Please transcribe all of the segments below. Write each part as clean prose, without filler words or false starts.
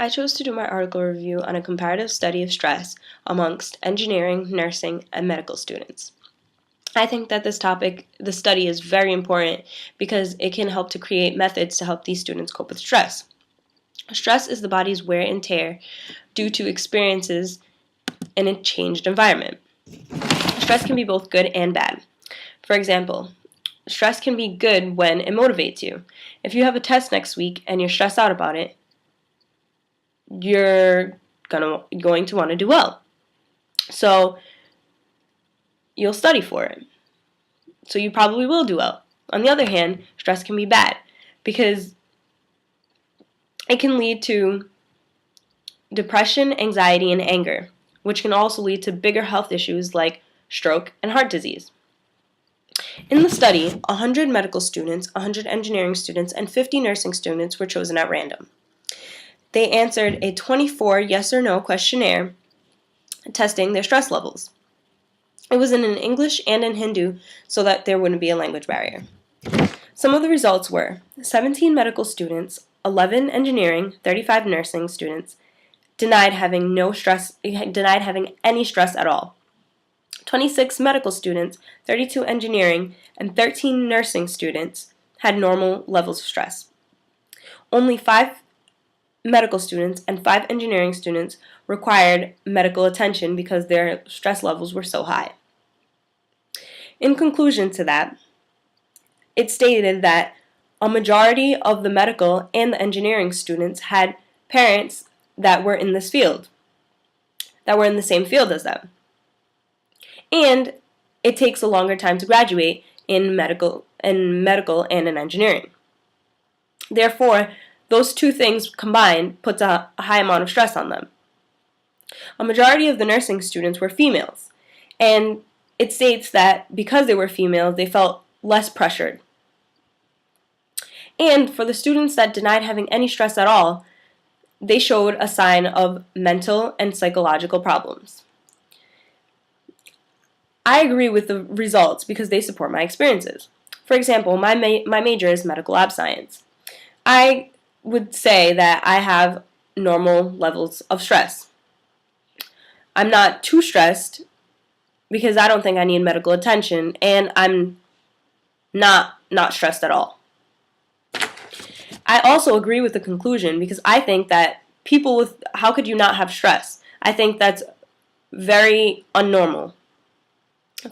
I chose to do my article review on a comparative study of stress amongst engineering, nursing, and medical students. I think that the study is very important because it can help to create methods to help these students cope with stress. Stress is the body's wear and tear due to experiences in a changed environment. Stress can be both good and bad. For example, stress can be good when it motivates you. If you have a test next week and you're stressed out about it, you're going to want to do well. So you'll study for it. So you probably will do well. On the other hand, stress can be bad because it can lead to depression, anxiety, and anger, which can also lead to bigger health issues like stroke and heart disease. In the study, 100 medical students, 100 engineering students, and 50 nursing students were chosen at random. They answered a 24 yes or no questionnaire testing their stress levels. It was in English and in Hindu so that there wouldn't be a language barrier. Some of the results were 17 medical students, 11 engineering, 35 nursing students denied having any stress at all. 26 medical students, 32 engineering, and 13 nursing students had normal levels of stress. Only 5 medical students and 5 engineering students required medical attention because their stress levels were so high. In conclusion to that, it stated that a majority of the medical and the engineering students had parents that were in this field, that were in the same field as them. And it takes a longer time to graduate in medical and in engineering. Therefore, those two things combined puts a high amount of stress on them. A majority of the nursing students were females, and it states that because they were females, they felt less pressured. And for the students that denied having any stress at all, they showed a sign of mental and psychological problems. I agree with the results because they support my experiences. For example, my major is medical lab science. I would say that I have normal levels of stress. I'm not too stressed because I don't think I need medical attention, and I'm not stressed at all. I also agree with the conclusion because I think that how could you not have stress? I think that's very unnormal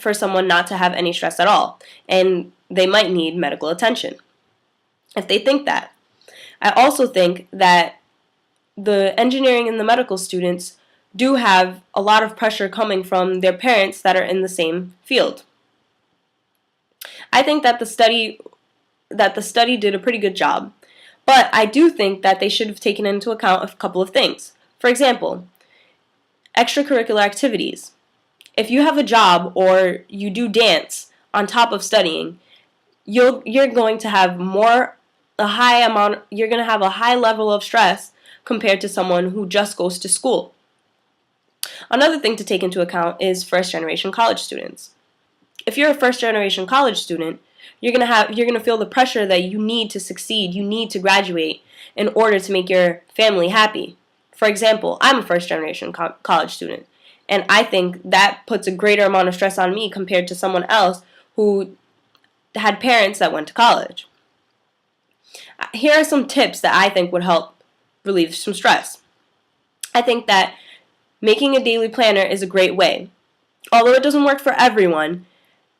for someone not to have any stress at all, and they might need medical attention if they think that. I also think that the engineering and the medical students do have a lot of pressure coming from their parents that are in the same field. I think that the study did a pretty good job, but I do think that they should have taken into account a couple of things. For example, extracurricular activities. If you have a job or you do dance on top of studying, you're going to have a high level of stress compared to someone who just goes to school. Another thing to take into account is first-generation college students. If you're a first-generation college student, you're going to feel the pressure that you need to succeed, you need to graduate in order to make your family happy. For example, I'm a first-generation college student, and I think that puts a greater amount of stress on me compared to someone else who had parents that went to college. Here are some tips that I think would help relieve some stress. I think that making a daily planner is a great way. Although it doesn't work for everyone,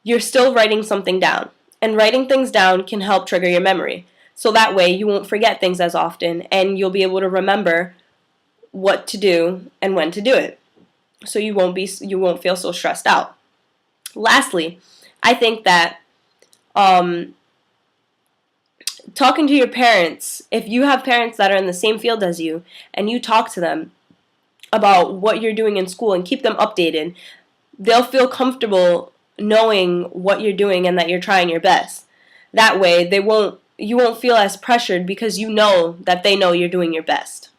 you're still writing something down. And writing things down can help trigger your memory. So that way you won't forget things as often and you'll be able to remember what to do and when to do it. So you won't feel so stressed out. Lastly, I think that talking to your parents, if you have parents that are in the same field as you and you talk to them about what you're doing in school and keep them updated, they'll feel comfortable knowing what you're doing and that you're trying your best. That way you won't feel as pressured because you know that they know you're doing your best.